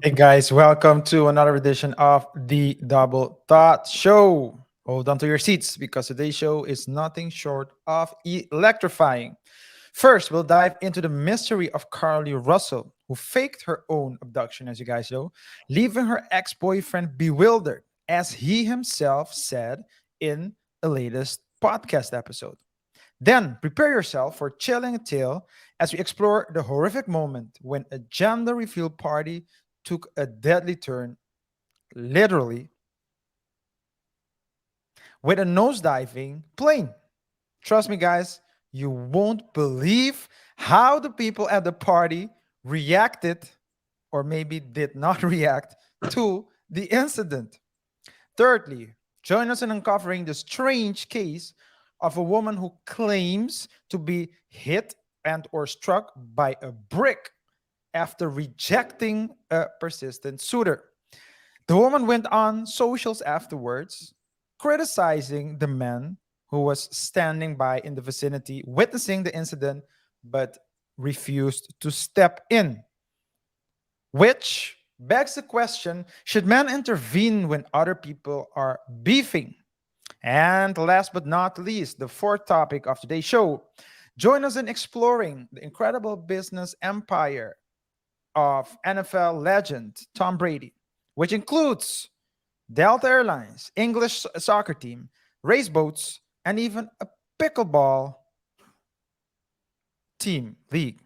Hey guys, welcome to another edition of the Double Thought Show. Hold on to your seats because today's show is nothing short of electrifying. First, we'll dive into the mystery of Carlee Russell, who faked her own abduction, as you guys know, leaving her ex boyfriend bewildered, as he himself said in the latest podcast episode. Then prepare yourself for chilling tale as we explore the horrific moment when a gender reveal party took a deadly turn, literally, with a nosediving plane. Trust me, guys, you won't believe how the people at the party reacted, or maybe did not react, to the incident. Thirdly, join us in uncovering the strange case of a woman who claims to be hit and or struck by a brick after rejecting a persistent suitor. The woman went on socials afterwards, criticizing the man who was standing by in the vicinity, witnessing the incident, but refused to step in. Which begs the question, should men intervene when other people are beefing? And last but not least, the fourth topic of today's show. Join us in exploring the incredible business empire of NFL legend Tom Brady, which includes Delta Airlines, English soccer team, race boats, and even a pickleball team league.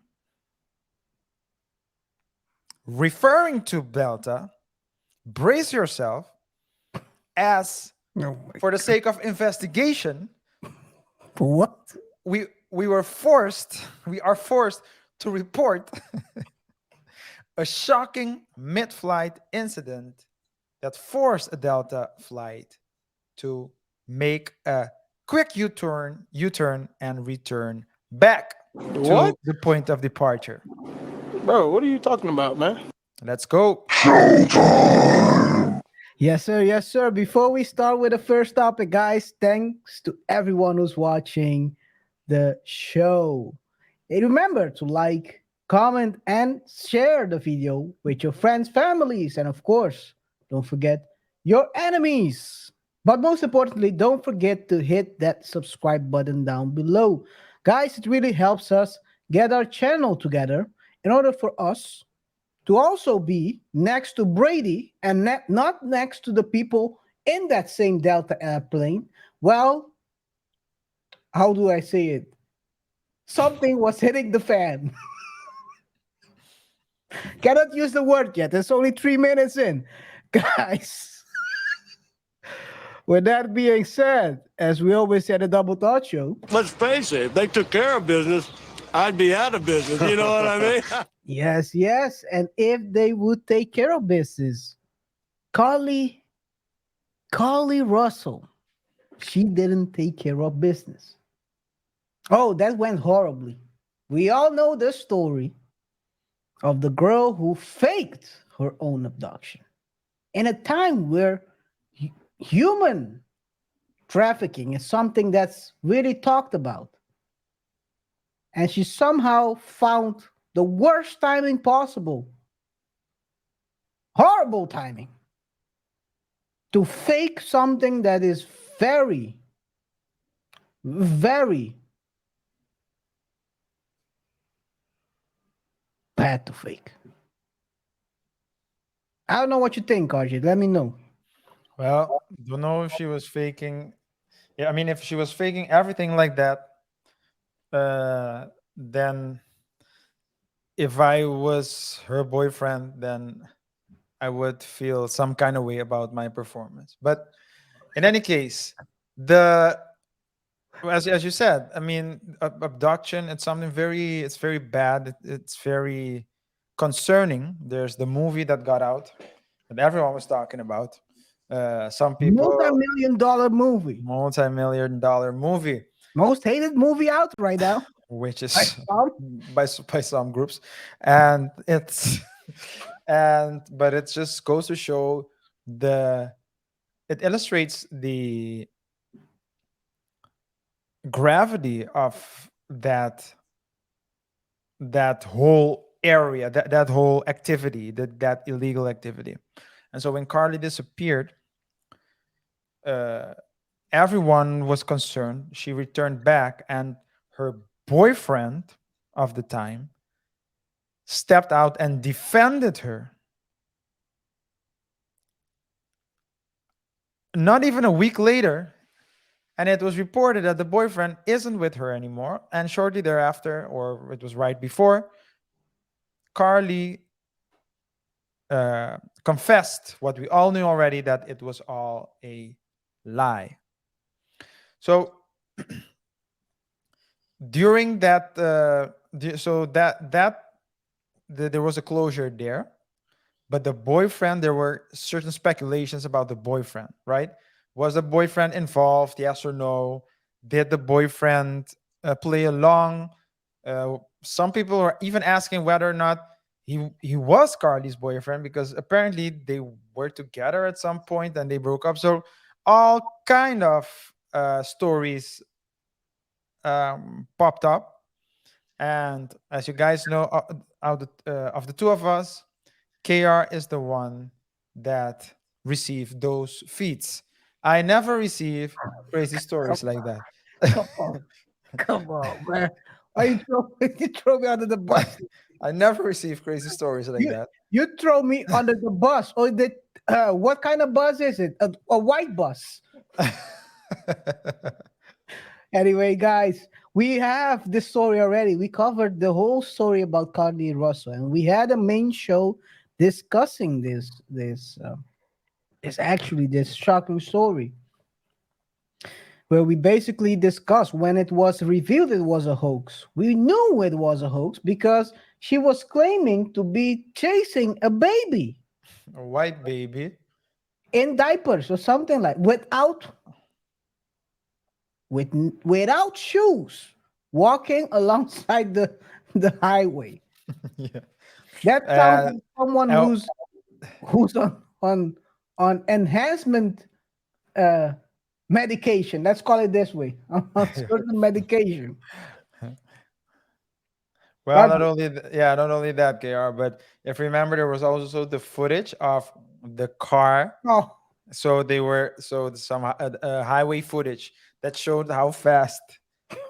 Referring to Delta, brace yourself as Oh my for the sake of investigation, what? we are forced to report a shocking mid-flight incident that forced a Delta flight to make a quick U-turn and return back What? to the point of departure. Bro, what are you talking about, man? Let's go. Yes, sir. Yes, sir. Before we start with the first topic, guys, thanks to everyone who's watching the show. And remember to like, comment, and share the video with your friends, families, and of course, don't forget your enemies. But most importantly, don't forget to hit that subscribe button down below. Guys, it really helps us get our channel together in order for us to also be next to Brady and not next to the people in that same Delta airplane. Well, how do I say it? Something was hitting the fan. Cannot use the word yet. It's only 3 minutes in. Guys, with that being said, as we always say at a Double Thought Show, Let's face it, if they took care of business, I'd be out of business. You know what I mean? yes, yes. And if they would take care of business, Carlee, Carlee Russell, she didn't take care of business. Oh, that went horribly. We all know the story of the girl who faked her own abduction in a time where human trafficking is something that's really talked about. And she somehow found the worst timing possible, horrible timing, to fake something that is very, very bad to fake. I don't know what you think, RJ. Let me know. Well, don't know if she was faking. Yeah, I mean, if she was faking everything like that, then if I was her boyfriend, then I would feel some kind of way about my performance. But in any case, the as you said, I mean, abduction. It's something it's very bad. It's very concerning. There's the movie that got out that everyone was talking about. Some people, Multi-million dollar movie. multi-million dollar movie, Most hated movie out right now. which By is some. by some groups, and it's and but it just goes to show the it illustrates the gravity of that whole area, that whole activity, that illegal activity. And so when Carlee disappeared, uh, everyone was concerned. She returned back, and her boyfriend of the time stepped out and defended her. Not even a week later, and it was reported that the boyfriend isn't with her anymore. And shortly thereafter, or it was right before, Carlee confessed what we all knew already, that it was all a lie. So during that, so there was a closure there. But the boyfriend, there were certain speculations about the boyfriend, right? Was the boyfriend involved? Yes or no? Did the boyfriend play along? Some people are even asking whether or not he was Carlee's boyfriend, because apparently they were together at some point and they broke up. So all kind of stories popped up. And as you guys know, of the two of us, KR is the one that received those feeds. I never receive crazy stories like that. Come on, come on, man. Why you throw, you throw me under the bus? I never receive crazy stories like You that. you throw me under the bus. Or the what kind of bus is it? A white bus. Anyway, guys, we have this story already. We covered the whole story about Carlee Russell, and we had a main show discussing this actually this shocking story, where we basically discussed when it was revealed it was a hoax. We knew it was a hoax because she was claiming to be chasing a baby A white baby. in diapers or something like without shoes, walking alongside the highway. Yeah. That sounds Uh, like someone oh, who's on enhancement uh medication. Let's call it this way. On certain medication. well, But not only that, KR, but if you remember, there was also the footage of the car. oh, So they were so some highway footage that showed how fast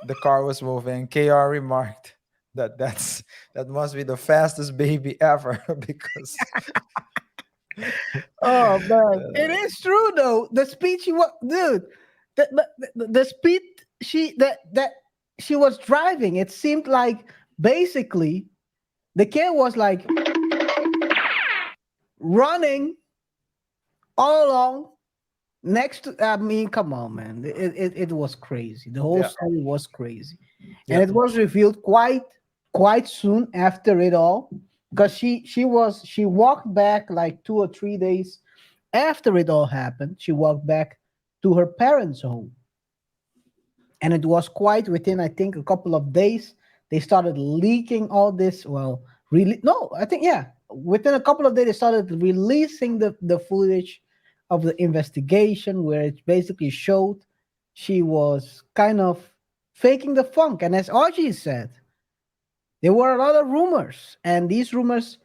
the car was moving. KR remarked that must be the fastest baby ever because oh man, it uh, is true though. The speed she was, dude, the speed that she was driving, it seemed like basically the kid was like running all along next to. I mean, come on, man, it was crazy. The whole yeah, story was crazy, and yeah, it was revealed quite soon after it all, because she walked back like 2 or 3 days after it all happened. She walked back to her parents' home, and it was quite within, I think, a couple of days they started leaking all this. Well, really, no, I think, yeah, within a couple of days they started releasing the footage of the investigation, where it basically showed she was kind of faking the funk. And as Archie said, there were a lot of rumors, and these rumors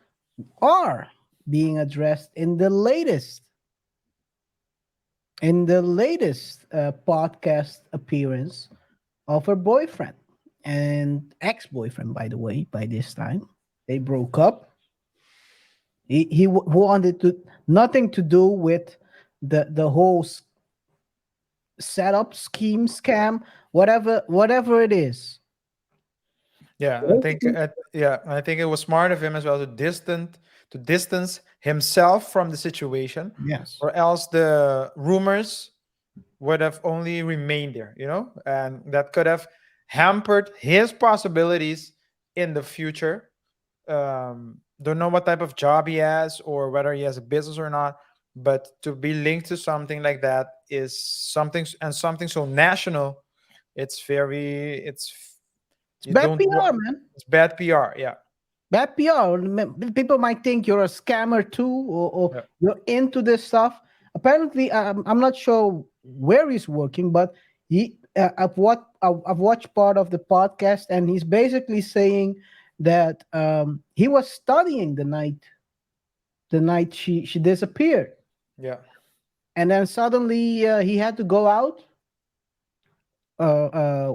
are being addressed in the latest podcast appearance of her boyfriend and ex-boyfriend, by the way. By this time they broke up. He wanted to nothing to do with the whole setup, scheme, scam, whatever it is. yeah. I think it was smart of him as well to distance himself from the situation, Yes. or else the rumors would have only remained there, and that could have hampered his possibilities in the future. Don't know what type of job he has or whether he has a business or not, but to be linked to something like that is something so national. It's very, It's you bad don't PR, want, man. it's bad PR. Yeah. Bad PR. People might think you're a scammer too, or Yeah. you're into this stuff. Apparently, I'm not sure where he's working, but I've watched part of the podcast, and he's basically saying that he was studying the night she disappeared, Yeah. and then suddenly he had to go out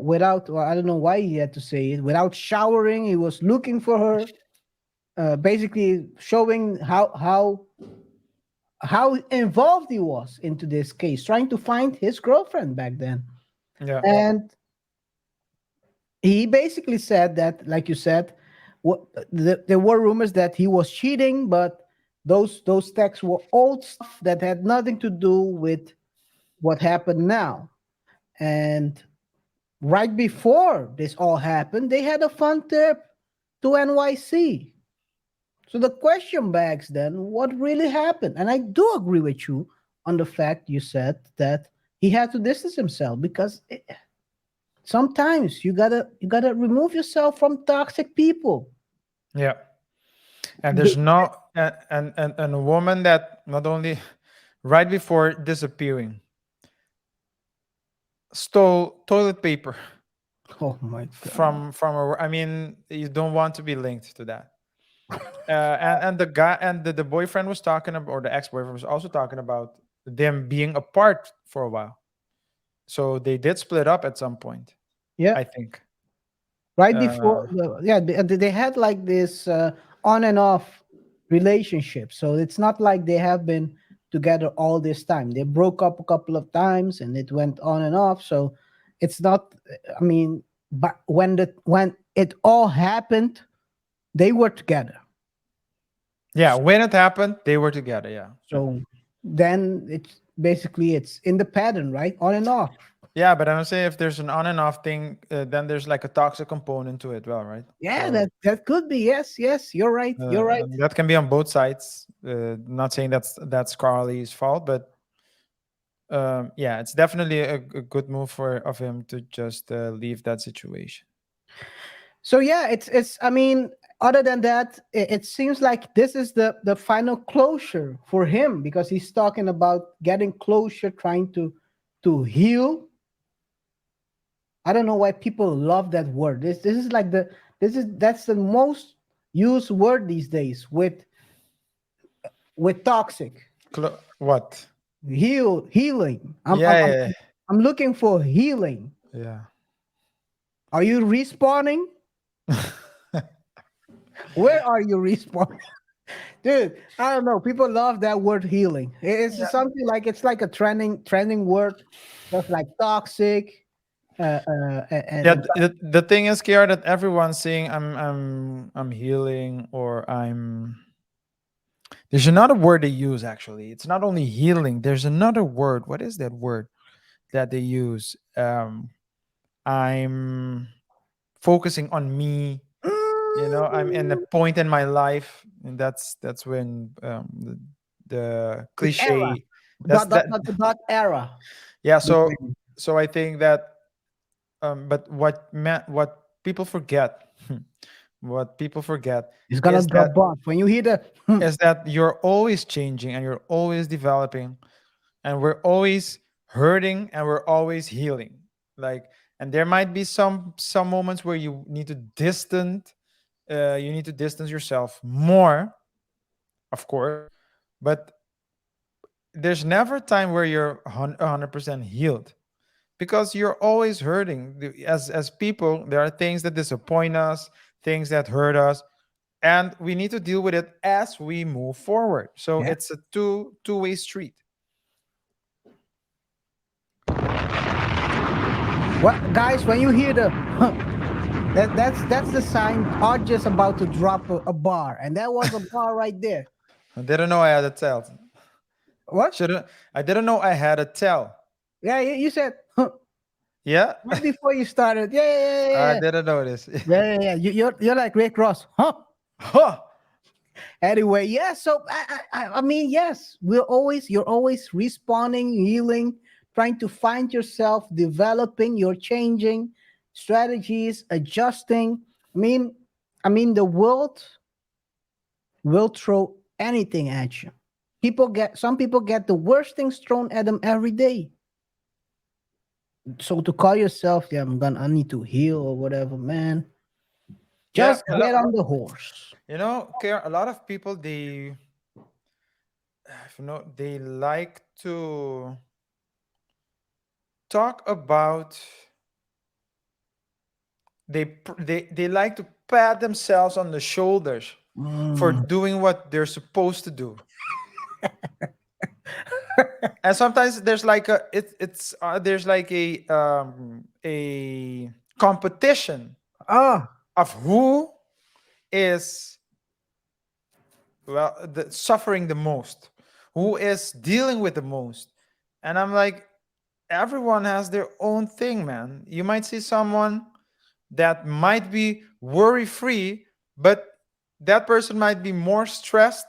without, well, I don't know why he had to say it, without showering. He was looking for her, basically showing how involved he was into this case, trying to find his girlfriend back then. Yeah. And he basically said that, like you said, what there were rumors that he was cheating, but those texts were old stuff that had nothing to do with what happened now. And right before this all happened, they had a fun trip to NYC. So the question begs then, what really happened? And I do agree with you on the fact you said that he had to distance himself, because sometimes you gotta remove yourself from toxic people. Yeah. And there's Be- no and a woman that not only right before disappearing stole toilet paper oh my god. from a, I mean, you don't want to be linked to that. And the guy and the boyfriend was talking about, or the ex-boyfriend was also talking about them being apart for a while. So they did split up at some point, Yeah, I think. right before Uh, yeah, they had like this on and off relationship. So it's not like they have been together all this time. They broke up a couple of times and it went on and off. So it's not, I mean, but when it all happened, they were together. yeah, when it happened, they were together. Yeah. So then it's basically it's in the pattern, right? On and off. Yeah, but I'm saying if there's an on and off thing, then there's like a toxic component to it, well, right? Yeah, So that could be. Yes, yes, you're right. You're right. that can be on both sides. Not saying that's Carly's fault, but yeah, it's definitely a good move for of him to just leave that situation. So yeah, it's. I mean, other than that, it seems like this is the final closure for him, because he's talking about getting closure, trying to heal. I don't know why people love that word. This is like that's the most used word these days with toxic. What? Healing. Yeah, I'm looking for healing. yeah, Are you respawning? yeah. Where are you respawning? Dude, I don't know. People love that word healing. It's Yeah. something like it's like a trending word, just like toxic. Yeah, And the thing is, KR, that everyone's saying I'm healing, or I'm. There's another word they use actually. It's not only healing. There's another word. What is that word that they use? I'm focusing on me. You know, I'm in a Mm, point in my life, and that's when the it's era. cliche. That's that. Dot era. Yeah. So I think that. But what people forget, what people forget It's gonna drop off when you hear the. is that you're always changing and you're always developing, and we're always hurting and we're always healing. Like, and there might be some moments where you need to distance yourself more, of course, but there's never a time where you're 100% healed, because you're always hurting. As people, there are things that disappoint us, things that hurt us, and we need to deal with it as we move forward. So Yeah. it's a two-way street. What guys? When you hear the. That's the sign. Arj is about to drop a bar, and that was a bar right there. I didn't know I had a tell. What? Shouldn't I didn't know I had a tell. Yeah, you said Yeah. right before you started. Yeah, yeah, yeah, I yeah. didn't know this. Yeah. You're like Rick Ross, huh? Huh. Anyway, yeah. So I mean, yes, you're always respawning, healing, trying to find yourself, developing, you're changing strategies, adjusting. I mean, the world will throw anything at you. Some people get the worst things thrown at them every day. So to call yourself, yeah, I need to heal or whatever, man. Yeah, Just get on the horse. Care. A lot of people they like to talk about they like to pat themselves on the shoulders for Mm. doing what they're supposed to do. And sometimes there's like it's there's like a competition Ah, of who is suffering the most, who is dealing with the most. And I'm like, everyone has their own thing, man. You might see someone that might be worry free, but that person might be more stressed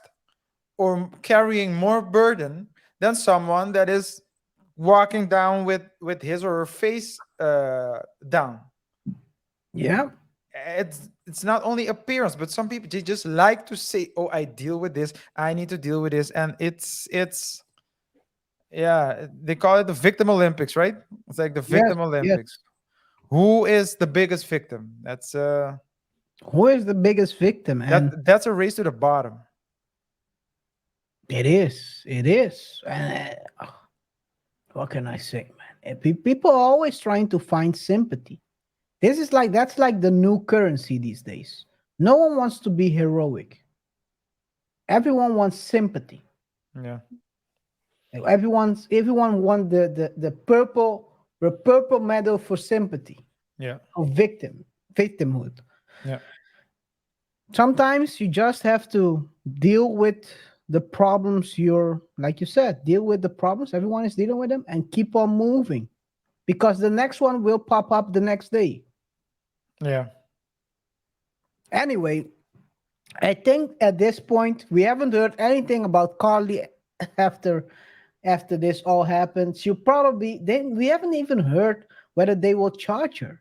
or carrying more burden than someone that is walking down with his or her face down. yeah. It's not only appearance, but some people, they just like to say, oh, I deal with this, I need to deal with this. And it's yeah, they call it the victim Olympics, right? It's like the Yes, victim yes. Olympics. Who is the biggest victim? Who is the biggest victim? And That's a race to the bottom. it is. It is. And what can I say, man? People are always trying to find sympathy. That's like the new currency these days. No one wants to be heroic. Everyone wants sympathy. Yeah. Everyone wants the purple medal for sympathy, Yeah. for victimhood. Yeah. Sometimes you just have to deal with the problems. You're like you said, deal with the problems. Everyone is dealing with them and keep on moving because the next one will pop up the next day. Yeah. Anyway, I think at this point we haven't heard anything about Carlee after after this all happened. She'll probably then we haven't even heard whether they will charge her.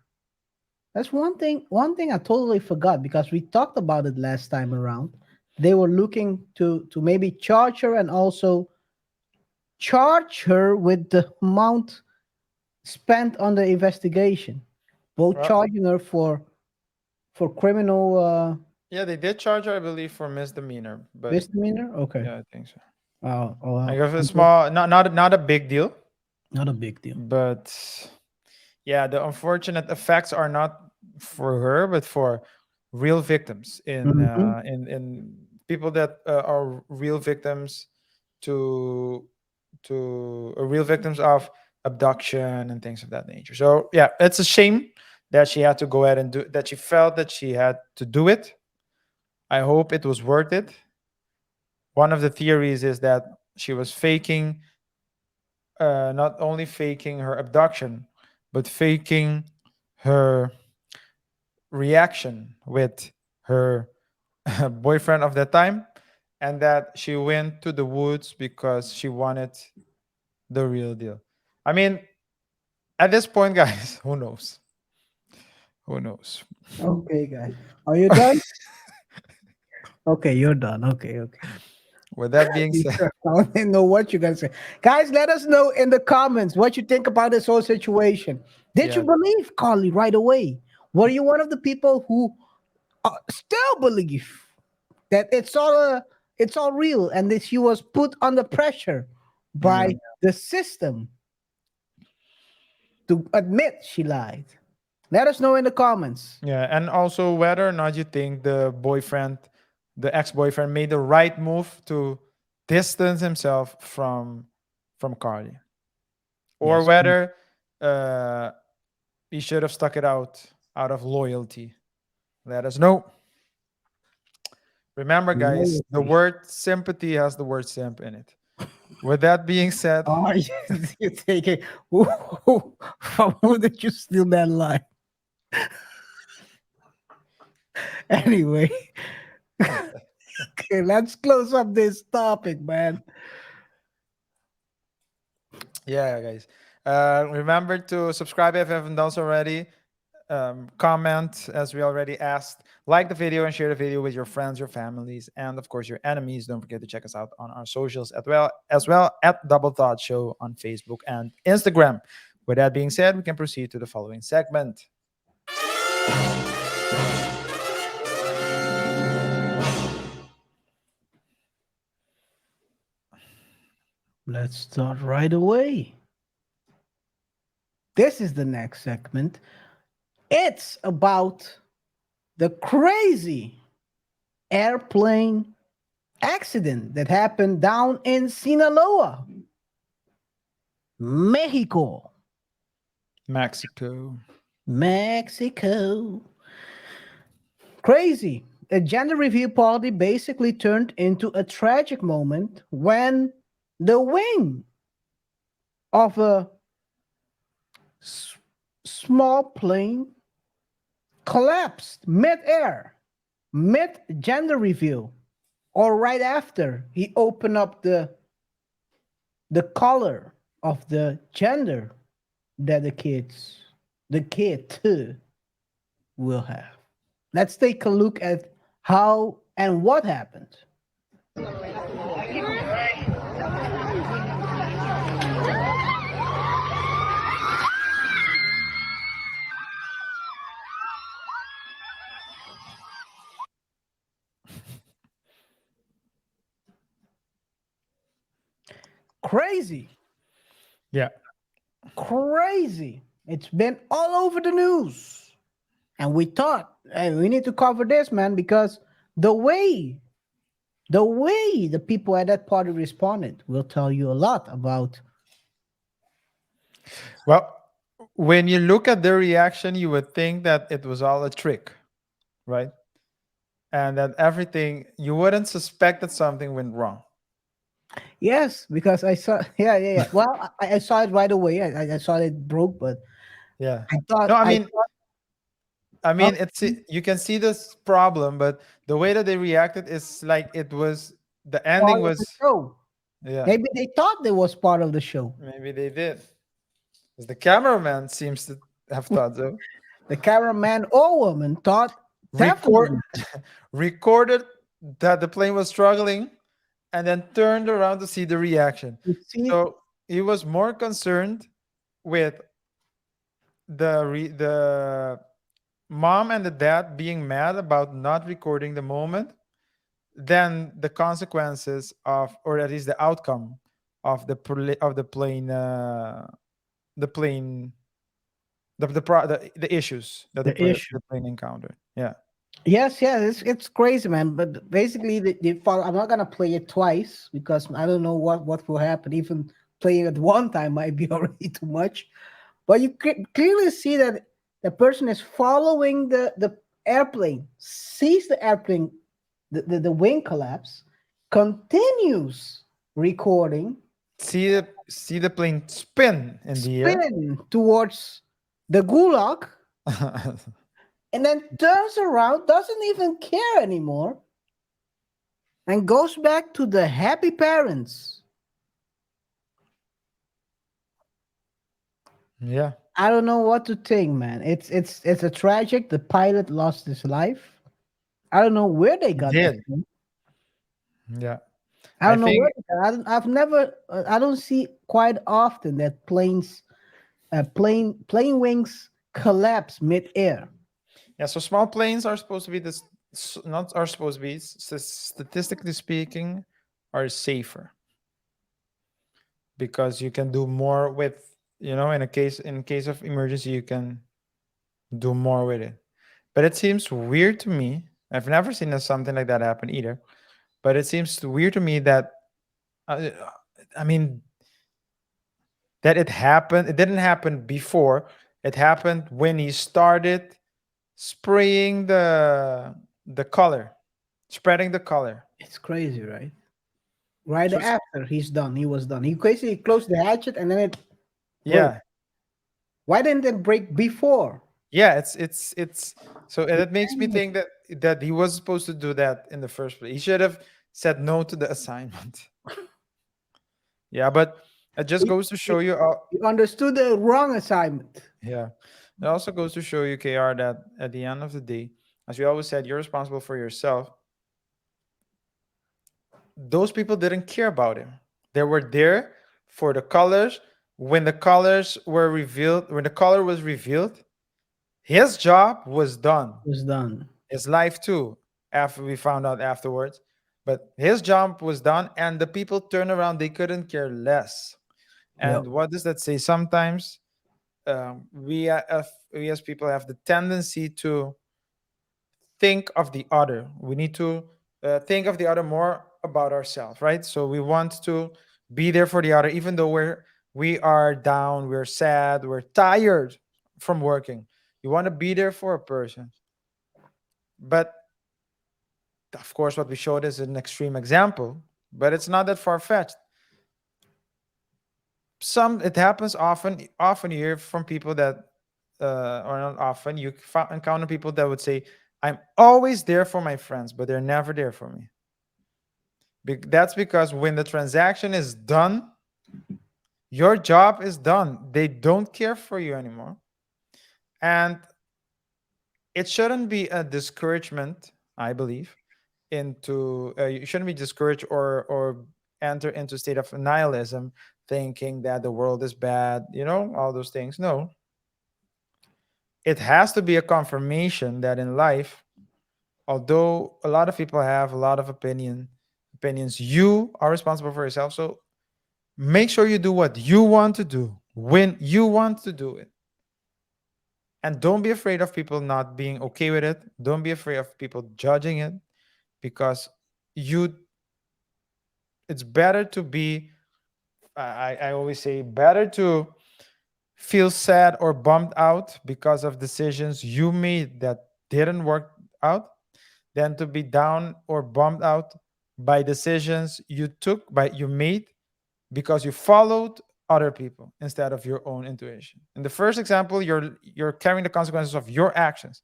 That's one thing I totally forgot because we talked about it last time around. They were looking to maybe charge her and also charge her with the amount spent on the investigation. Both Well, charging her for criminal yeah, they did charge her, I believe, for misdemeanor, but misdemeanor. Okay. yeah, I think so. Well, Like if it's small, not a big deal, not a big deal. but yeah, the unfortunate effects are not for her, but for real victims Mhm. in people that are real victims to real victims of abduction and things of that nature. So yeah, it's a shame that she had to go ahead and do that. She felt that she had to do it. I hope it was worth it. One of the theories is that she was faking, not only faking her abduction, but faking her reaction with her boyfriend of that time, and that she went to the woods because she wanted the real deal. I mean, at this point, guys, who knows? Who knows? Okay, guys. Are you done? Okay, you're done. Okay, okay. With that being You said, sure? I want to know what you're gonna say, guys. Let us know in the comments what you think about this whole situation. Did you yeah, believe Carlee right away? Were you one of the people who still believe that it's all real and that she was put under pressure yeah, by the system to admit she lied? Let us know in the comments. yeah, and also whether or not you think the ex-boyfriend, made the right move to distance himself from Carly, or Yes. whether uh, he should have stuck it out of loyalty. Let us know. Remember, guys, the Loyalty. word sympathy has the word simp in it. With that being said, Oh, you take it. From who did you steal that line? Anyway, okay, let's close up this topic, man. yeah, guys, remember to subscribe if you haven't done so already. Comment as we already asked, like the video and share the video with your friends, your families, and of course your enemies. Don't forget to check us out on our socials as well at Double Thought Show on Facebook and Instagram. With that being said, we can proceed to the following segment. Let's start right away. This is the next segment. It's about the crazy airplane accident that happened down in Sinaloa, Mexico. Mexico. Mexico. Crazy. A gender reveal party basically turned into a tragic moment when the wing of a s- small plane collapsed mid-air, mid-gender reveal, or right after he opened up the color of the gender that the kid will have. Let's take a look at how and what happened. Crazy, Yeah. crazy. It's been all over the news. And we thought, hey, we need to cover this, man, because the way the people at that party responded will tell you a lot about. Well, when you look at their reaction, you would think that it was all a trick, right? And that everything, you wouldn't suspect that something went wrong. Yes, because I saw, yeah. Well, I saw it right away. I saw it broke, but Yeah. I thought, No, I thought, I oh, mean, you can see this problem, but the way that they reacted is like it was the part ending of the was, show. yeah, Maybe they thought they was part of the show. maybe they did. 'Cause the cameraman seems to have thought so. The cameraman or woman thought Record definitely. recorded that the plane was struggling and then turned around to see the reaction. You see, So he was more concerned with the mom and the dad being mad about not recording the moment than the consequences of, or at least the outcome of of the plane the issues that the issue. the plane encountered. Yeah. Yes, yeah, it's crazy, man. But basically, the follow, I'm not gonna play it twice because I don't know what will happen. Even playing it one time might be already too much. But you clearly see that the person is following the airplane, sees the airplane, the wing collapse, continues recording, See the plane spin in the air. spin towards the gulag, and then turns around, doesn't even care anymore, and goes back to the happy parents. Yeah. I don't know what to think, man. It's a tragic. The pilot lost his life. I don't know where they He got this did. from. Yeah. I I don't know think where they got. I've never. I don't see quite often that plane wings collapse mid-air. yeah, so small planes are supposed to be not are supposed to be statistically speaking are safer because you can do more with, in case of emergency you can do more with it. But it seems weird to me. I've never seen something like that happen either. But it seems weird to me that uh, I mean that it happened. It didn't happen before. It happened when he started spraying the color, spreading the color. It's crazy, right? Right So after he's done, he was done. He basically closed the hatchet and then it broke. yeah, Why didn't it break before? yeah. It's so it makes me think that he was supposed to do that in the first place. He should have said no to the assignment. Yeah, but it just You, goes to you show you. you understood the wrong assignment. Yeah, it also goes to show you, KR, that at the end of the day, as we always said, you're responsible for yourself. Those people didn't care about him. They were there for the colors. When the colors were revealed, when the color was revealed, his job was done. Was done. His life too. After we found out afterwards, But his job was done, and the people turned around. They couldn't care less. Yep. And what does that say? Sometimes we as people have the tendency to think of the other. We need to think of the other more about ourselves, right? So we want to be there for the other, even though we are down, we're sad, we're tired from working. You want to be there for a person, but of course, what we showed is an extreme example, but it's not that far fetched. Some it happens often. Often you hear from people that, or not often, you encounter people that would say, "I'm always there for my friends, but they're never there for me." That's because when the transaction is done, your job is done. They don't care for you anymore, and it shouldn't be a discouragement. I believe into you shouldn't be discouraged or enter into a state of nihilism, thinking that the world is bad. All those things. No, it has to be a confirmation that in life, although a lot of people have a lot of opinions, you are responsible for yourself. So make sure you do what you want to do when you want to do it. And don't be afraid of people not being okay with it. Don't be afraid of people judging it, because you it's better to be, I always say, better to feel sad or bummed out because of decisions you made that didn't work out, than to be down or bummed out by decisions you made because you followed other people instead of your own intuition. In the first example, you're carrying the consequences of your actions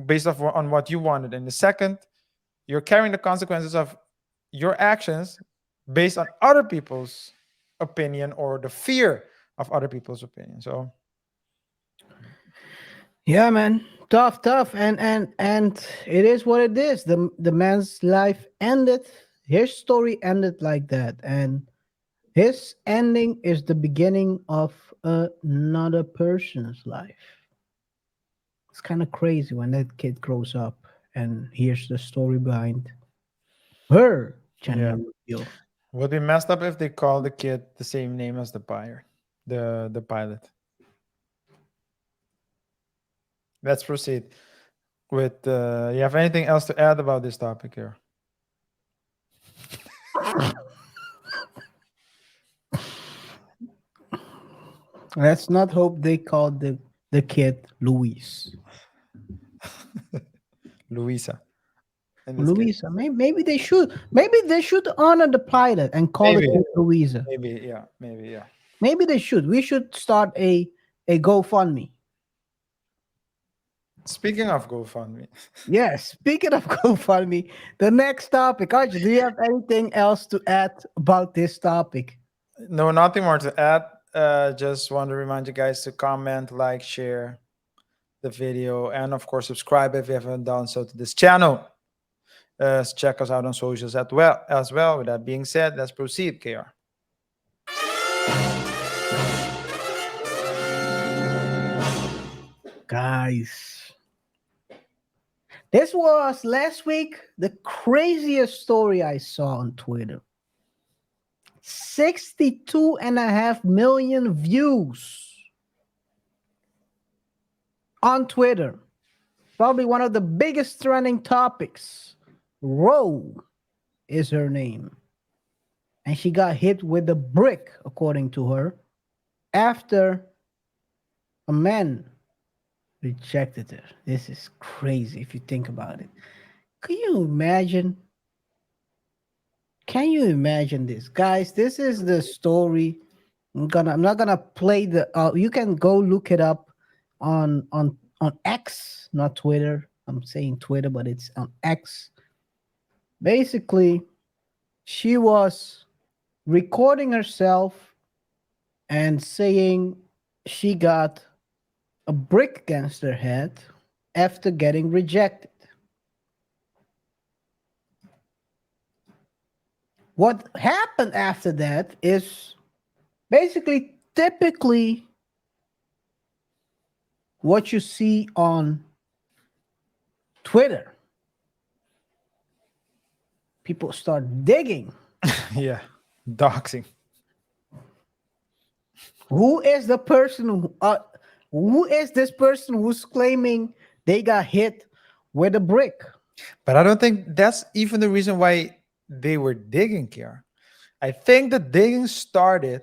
based on what you wanted. In the second, you're carrying the consequences of your actions based on other people's opinion or the fear of other people's opinion. So Yeah, man. Tough. And it is what it is. The man's life ended. His story ended like that. And his ending is the beginning of another person's life. It's kind of crazy when that kid grows up and hears the story behind her yeah, gender reveal. would be messed up if they call the kid the same name as the buyer, the pilot. Let's proceed with. You have anything else to add about this topic here? Let's not hope they called the kid Luis. Louisa, in this case. Louisa. Maybe they should. Maybe they should honor the pilot and call the Maybe, kid Louisa. maybe, yeah. Maybe they should. We should start a GoFundMe. Speaking of GoFundMe, Yes. Speaking of GoFundMe, the next topic. Archie, do you have anything else to add about this topic? no, nothing more to add. Just want to remind you guys to comment, like, share the video, and of course, subscribe if you haven't done so to this channel. Check us out on socials as well. With that being said, let's proceed, KR. Guys, this was last week the craziest story I saw on Twitter. 62.5 million views on Twitter. Probably one of the biggest trending topics. Rho is her name. And she got hit with a brick, according to her, after a man rejected her. This is crazy if you think about it. Can you imagine? Can you imagine this, guys? This is the story. I'm not gonna play the. You can go look it up on X, not Twitter. I'm saying Twitter, but it's on X. Basically, she was recording herself and saying she got a brick against her head after getting rejected. What happened after that is basically typically what you see on Twitter. people start digging. Yeah, doxing. Who is the person who is this person who's claiming they got hit with a brick? But I don't think that's even the reason why they were digging here. I think the digging started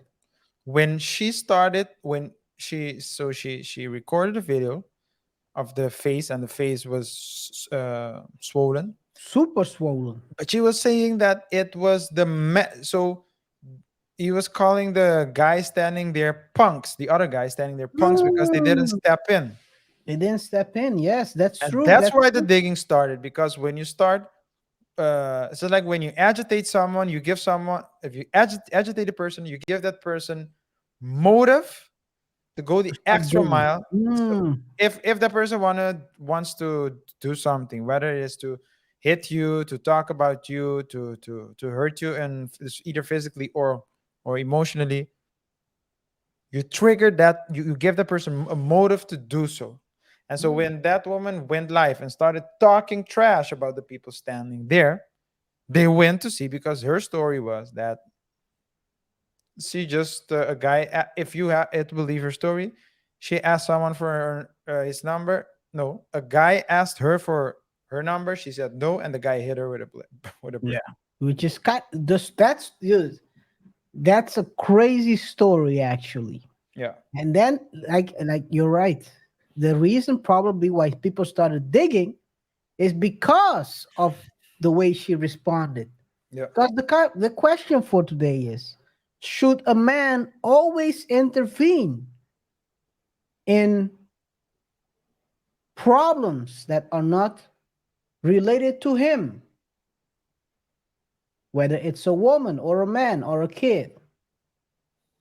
when she recorded a video of the face, and the face was swollen. Super swollen. But she was saying that it was so he was calling the guy standing there punks, the other guy standing there punks, because they didn't Mm, step in. they didn't step in. Yes, that's And true. that's That's why the true. digging started, because when you start so like when you agitate someone, you give someone, if you agitate a person, you give that person motive to go the Start extra digging. mile. So Mm, if the person wants to do something, whether it is to hit you, to talk about you, to hurt you, and either physically or emotionally, you trigger that, you give the person a motive to do so. And so mm. when that woman went live and started talking trash about the people standing there, they went to see, because her story was that she just a guy, if you have to believe her story, she asked someone for his number. No, a guy asked her for her number, she said no, and the guy hit her with a with a Yeah. brick. Which is that's yes, that's a crazy story actually. Yeah, And then like you're right. The reason probably why people started digging is because of the way she responded. yeah, Because the question for today is, should a man always intervene in problems that are not related to him, whether it's a woman or a man or a kid?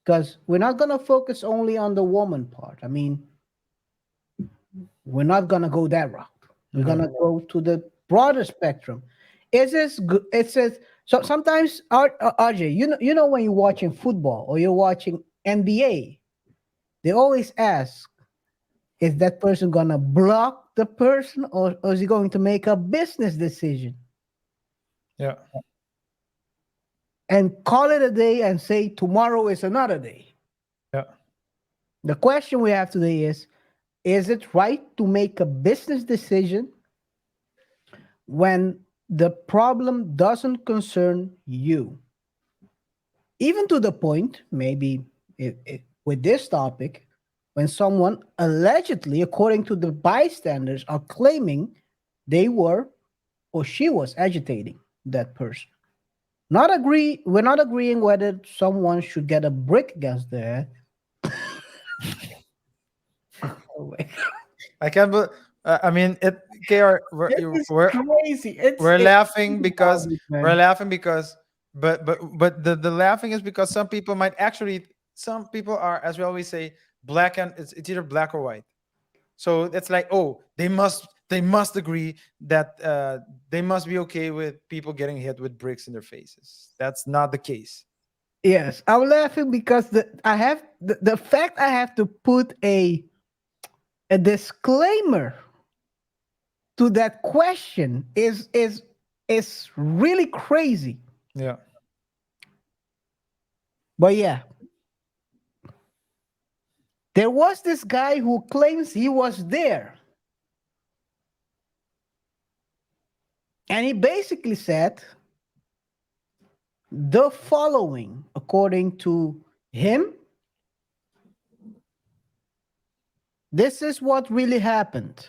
Because we're not going to focus only on the woman part. I mean, we're not going to go that route. We're going no, to go to the broader spectrum. Is this good? It says so. Sometimes, RJ, you know when you're watching football or you're watching NBA, they always ask, is that person gonna block the person, or is he going to make a business decision yeah, and call it a day and say tomorrow is another day? yeah, The question we have today is it right to make a business decision when the problem doesn't concern you? Even to the point, maybe with this topic, when someone allegedly, according to the bystanders, are claiming they were or she was agitating that person. We're not agreeing whether someone should get a brick against their head. Oh my God. I can't believe, I mean it, KR, It is crazy. we're It's laughing because we're man. laughing because but the laughing is because some people might actually, some people are, as we always say, black, and it's either black or white. So it's like, oh, they must agree that they must be okay with people getting hit with bricks in their faces. That's not the case. Yes, I'm laughing because the fact I have to put a disclaimer to that question is really crazy. Yeah, But yeah, there was this guy who claims he was there. And he basically said the following, according to him. This is what really happened.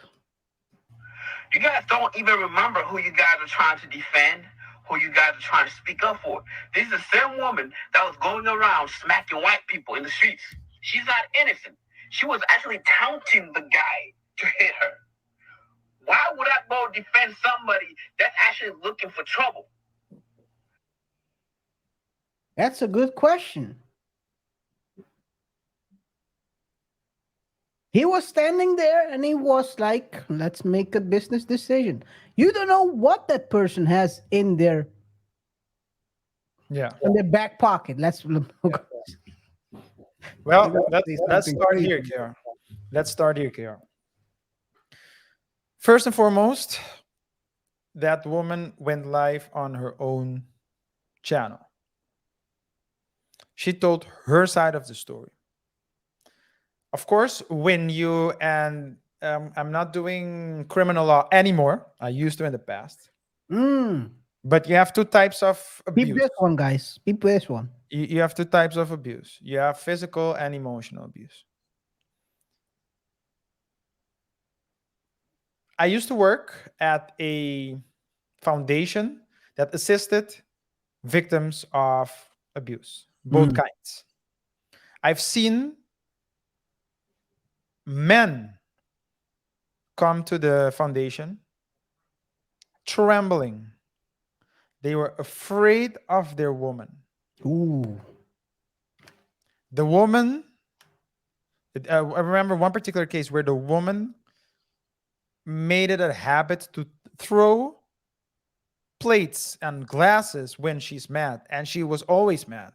You guys don't even remember who you guys are trying to defend, who you guys are trying to speak up for. This is the same woman that was going around smacking white people in the streets. She's not innocent. She was actually taunting the guy to hit her. Why would I go defend somebody that's actually looking for trouble? That's a good question. He was standing there and he was like, let's make a business decision. You don't know what that person has yeah. in their back pocket. Well, Let's let's say let's something start crazy. here, KR. Let's start here, KR. First and foremost, that woman went live on her own channel. She told her side of the story. Of course, when you and I'm not doing criminal law anymore. I used to in the past. Mm. But you have two types of Keep abuse. this one, guys. Keep this one. You have two types of abuse. You have physical and emotional abuse. I used to work at a foundation that assisted victims of abuse, both Mm. kinds. I've seen men come to the foundation trembling. They were afraid of their woman. Ooh. The woman, I remember one particular case where the woman made it a habit to throw plates and glasses when she's mad, and she was always mad.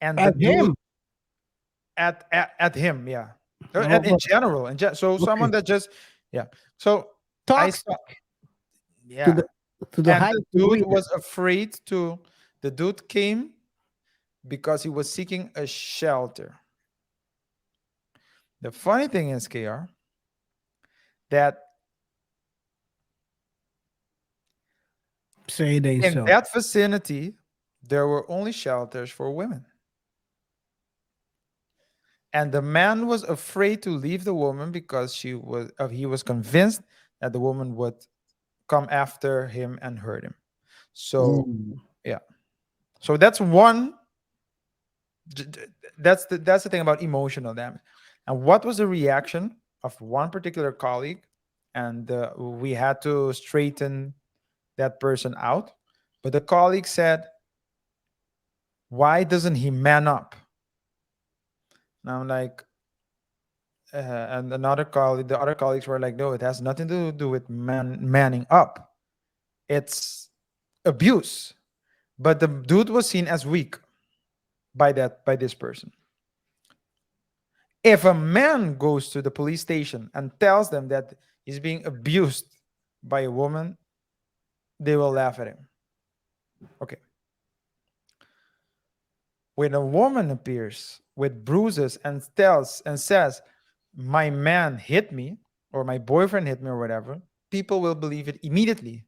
And the At dude him. at him, yeah. In Oh, general, so someone okay. that just, yeah. So I Toxic saw, to yeah. the to the And highest the dude degree. was afraid to. The dude came because he was seeking a shelter. The funny thing is, KR, that Say they in so. that vicinity, there were only shelters for women. And the man was afraid to leave the woman because he was convinced that the woman would come after him and hurt him. So Ooh. yeah. So that's one. That's the thing about emotional damage. And what was the reaction of one particular colleague? And we had to straighten that person out. But the colleague said, "Why doesn't he man up?" And I'm like, and another colleague, the other colleagues were like, "No, it has nothing to do with manning up. It's abuse." But the dude was seen as weak by this person. If a man goes to the police station and tells them that he's being abused by a woman, they will laugh at him. Okay. When a woman appears with bruises and tells and says, "My man hit me," or "My boyfriend hit me," or whatever, people will believe it immediately.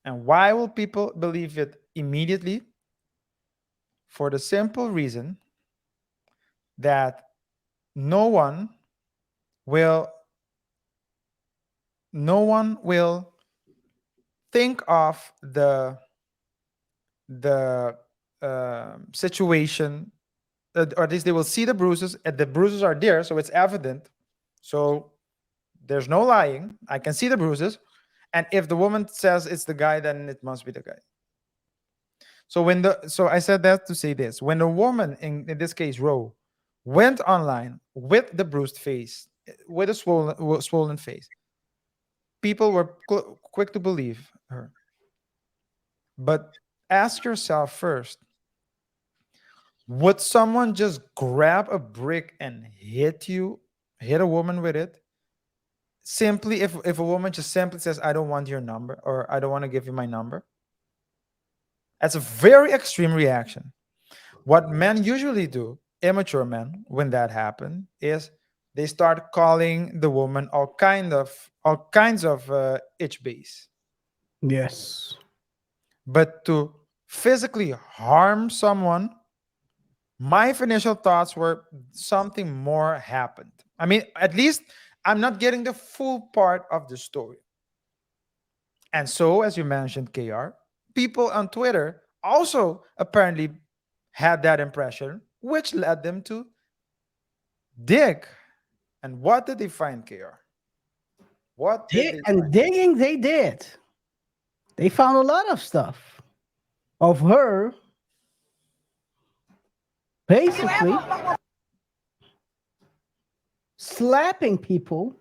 And why will people believe it immediately? For the simple reason that no one will no one will think of the situation, or at least they will see the bruises, and the bruises are there, so it's evident. So there's no lying. I can see the bruises, and if the woman says it's the guy, then it must be the guy. So I said that to say this: when a woman, in this case Rho, went online with the bruised face, with a swollen face, people were quick to believe her. But ask yourself first: would someone just grab a brick and hit a woman with it? Simply, if a woman just simply says, "I don't want your number," or "I don't want to give you my number." That's a very extreme reaction. What men usually do, immature men, when that happens, is they start calling the woman all kinds of itch base. Yes. But to physically harm someone, my initial thoughts were something more happened. I mean, at least I'm not getting the full part of the story. And so, as you mentioned, KR, people on Twitter also apparently had that impression, which led them to dig. And what did they find, KR? What did they And find? digging they did. They found a lot of stuff of her basically slapping people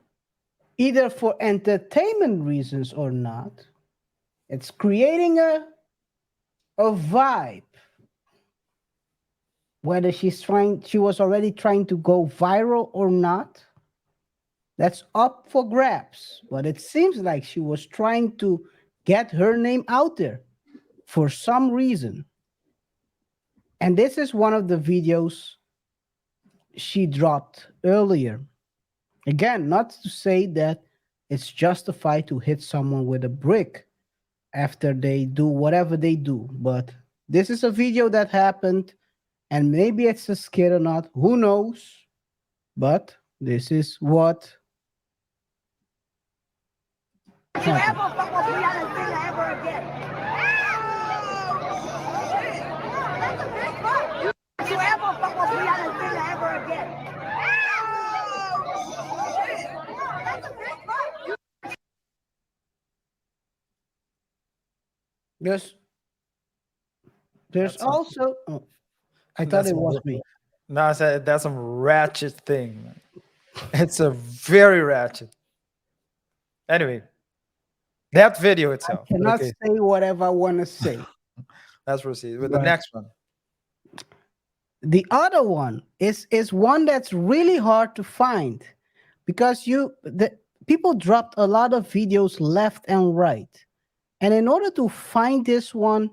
either for entertainment reasons or not. It's creating a vibe. Whether she was already trying to go viral or not, that's up for grabs. But it seems like she was trying to get her name out there for some reason. And this is one of the videos she dropped earlier. Again, not to say that it's justified to hit someone with a brick after they do whatever they do, but this is a video that happened, and maybe it's a skit or not, who knows? But this is what Don't you happened. ever fuck with Brianna Singer ever again. Don't you ever fuck with Brianna Singer ever again. There's That's some, also oh, I thought that's it some, was me. no, I said that's some ratchet thing. Man. It's a very ratchet. Anyway, that video itself. Cannot Okay, say whatever I want to say. let's proceed with the Right. next one. The other one is one that's really hard to find because the people dropped a lot of videos left and right. And in order to find this one,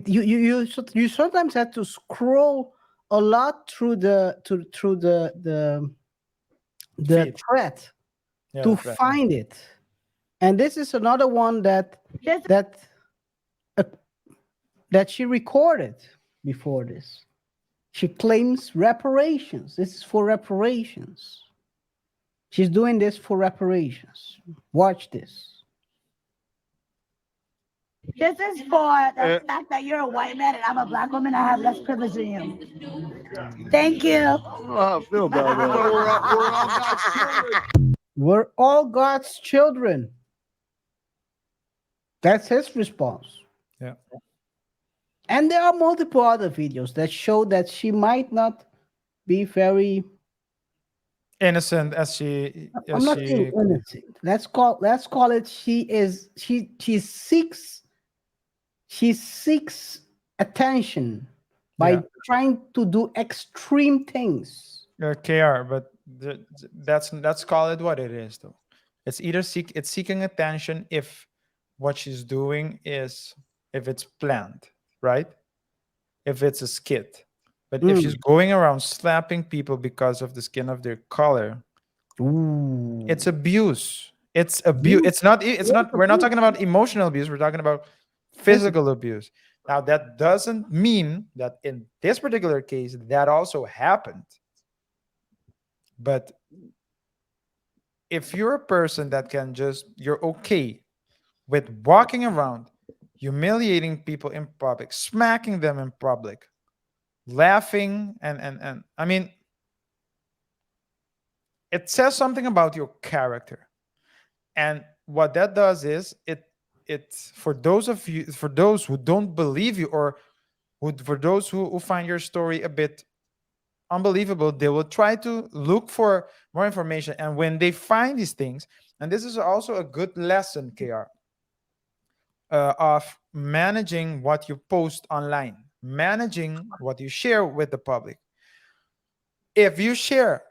you sometimes have to scroll a lot through the Feed. thread Yeah, to that's right. find it. And this is another one that This uh, that she recorded before this. She claims reparations. This is for reparations. She's doing this for reparations. Watch this. This is for the fact that you're a white man and I'm a black woman. I have less privilege than you. Thank you. I don't know how I feel about that. We're all God's children. That's his response. Yeah. And there are multiple other videos that show that she might not be very. Innocent as she I'm not saying innocent. Let's call it. She seeks attention by Yeah. trying to do extreme things. KR, but let's call it what it is though. It's either it's seeking attention if what she's doing is if it's planned, right? If it's a skit. But if she's going around slapping people because of the skin of their color, Ooh. it's abuse. It's abuse. It's not. It's not. We're not talking about emotional abuse. We're talking about physical abuse. Now that doesn't mean that in this particular case that also happened. But if you're a person that can you're okay with walking around, humiliating people in public, smacking them in public, laughing, and I mean, it says something about your character. And what that does is it's for those who don't believe you, or for those who find your story a bit unbelievable, they will try to look for more information. And when they find these things, and this is also a good lesson, KR, of managing what you post online, managing what you share with the public. If you share,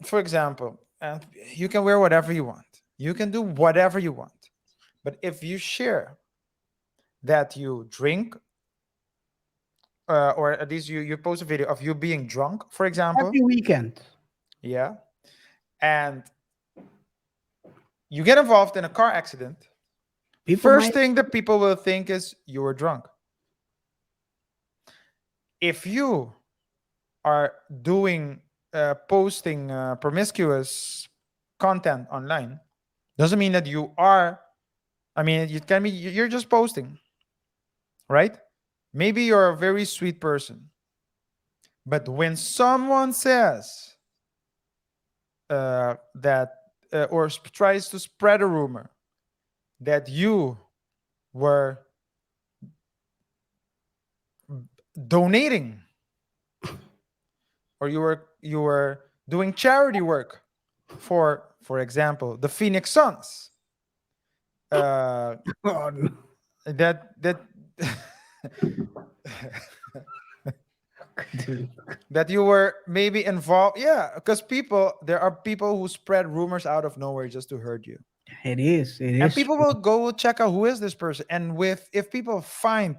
for example, you can wear whatever you want, you can do whatever you want, but if you share that you drink, or at least you post a video of you being drunk, for example, Every weekend. yeah, and you get involved in a car accident, first thing that people will think is you were drunk. If you are doing posting promiscuous content online, doesn't mean that you are. I mean, you can be. You're just posting, right? Maybe you're a very sweet person, but when someone says that or tries to spread a rumor that you were donating, or you were doing charity work for example, the Phoenix Suns, that Dude. that you were maybe involved. Yeah, because there are people who spread rumors out of nowhere just to hurt you. It is. It And is. people True. will go check out who is this person. And if people find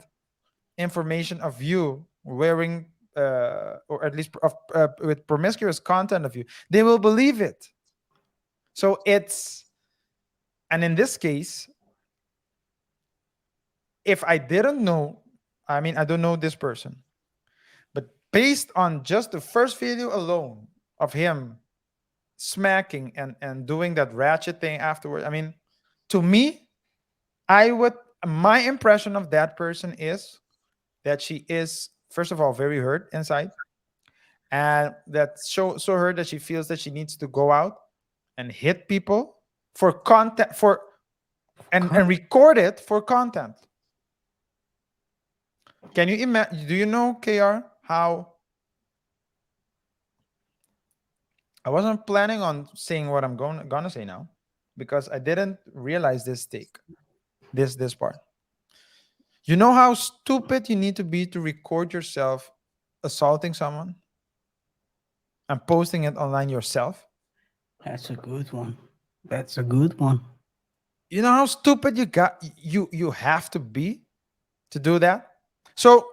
information of you wearing or at least with promiscuous content of you, they will believe it. So and in this case, if I didn't know, I mean, I don't know this person, but based on just the first video alone of him smacking and doing that ratchet thing afterward, I mean, to me, I would, my impression of that person is that she is, first of all, very hurt inside, and that so hurt that she feels that she needs to go out and hit people for content, and record it for content. Can you imagine? Do you know, KR, how I wasn't planning on saying what I'm gonna say now, because I didn't realize this part. You know how stupid you need to be to record yourself assaulting someone and posting it online yourself? That's a good one. That's a good one. You know how stupid you have to be to do that? So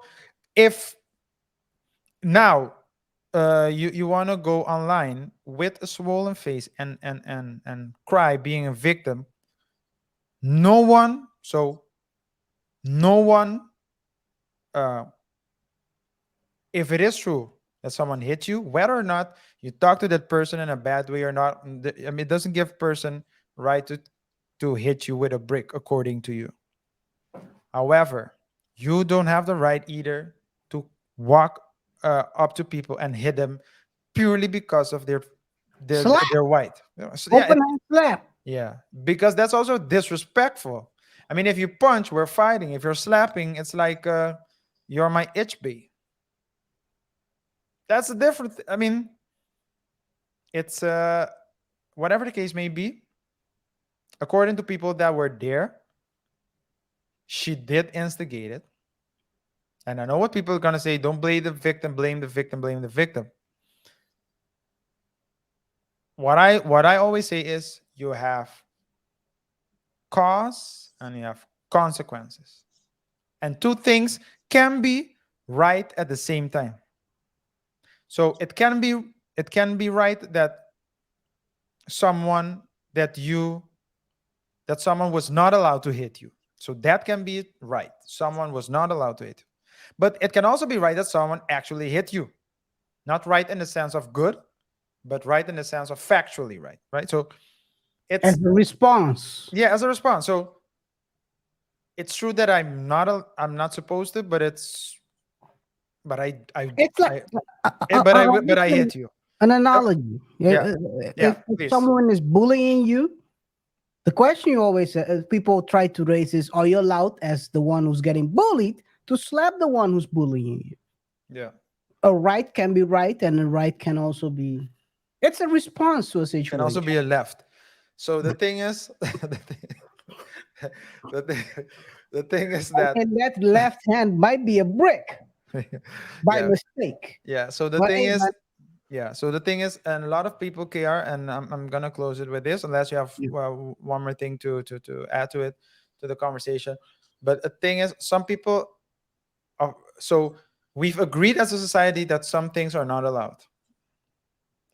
if now you want to go online with a swollen face and cry being a victim, no one so no one uh if it is true that someone hit you, whether or not you talk to that person in a bad way or not, I mean, it doesn't give person right to hit you with a brick according to you. However, you don't have the right either to walk up to people and hit them purely because of Slap. their white. So, Open hand slap. yeah, because that's also disrespectful. I mean, if you punch, we're fighting. If you're slapping, it's like you're my itch bee. That's a different. I mean, it's whatever the case may be. According to people that were there, she did instigate it. And I know what people are gonna say. Don't blame the victim. Blame the victim. Blame the victim. What I always say is you have cause and you have consequences, and two things can be right at the same time. So it can be right that someone that someone was not allowed to hit you. So that can be right. Someone was not allowed to hit you. But it can also be right that someone actually hit you. Not right in the sense of good, but right in the sense of factually right. Right. So it's As a response. yeah, as a response. So it's true that I'm not supposed to, but I It's like but I hit you. an analogy. Yeah. Yeah, If please. someone is bullying you, the question you always people try to raise is: are you allowed, as the one who's getting bullied, to slap the one who's bullying you? Yeah. A right can be right, and a right can also be. It's a response to a situation. Can also be a left. So the thing is, the thing is that And that left hand might be a brick by yeah, mistake. yeah. So the But thing hey, is, man, yeah. So the thing is, and a lot of people, KR, and I'm gonna close it with this, unless you have Yeah. one more thing to add to it, to the conversation. But the thing is, some people, so we've agreed as a society that some things are not allowed,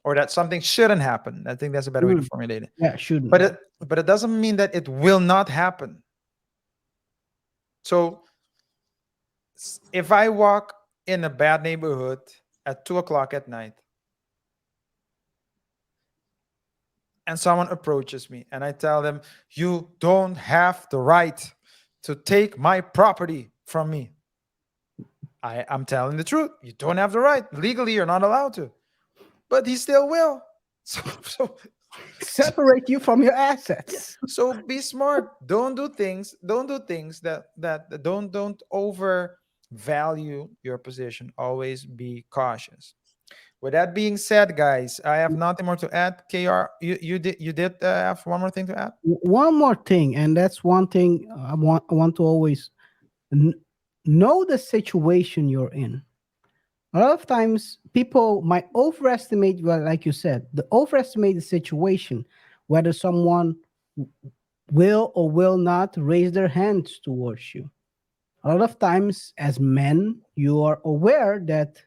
or that something shouldn't happen. I think that's a better way to Mm. formulate it. yeah, shouldn't. But it doesn't mean that it will not happen. So if I walk in a bad neighborhood at 2 o'clock at night and someone approaches me and I tell them, you don't have the right to take my property from me. I'm telling the truth. You don't have the right. Legally, you're not allowed to. But he still will. So Separate you from your assets. so be smart. Don't do things that don't overvalue your position. Always be cautious. With that being said, guys, I have nothing more to add. KR, you did have one more thing to add? One more thing, and that's one thing I want to always know the situation you're in. A lot of times people might overestimate, well, like you said, the overestimate the situation, whether someone will or will not raise their hands towards you. A lot of times, as men, you are aware that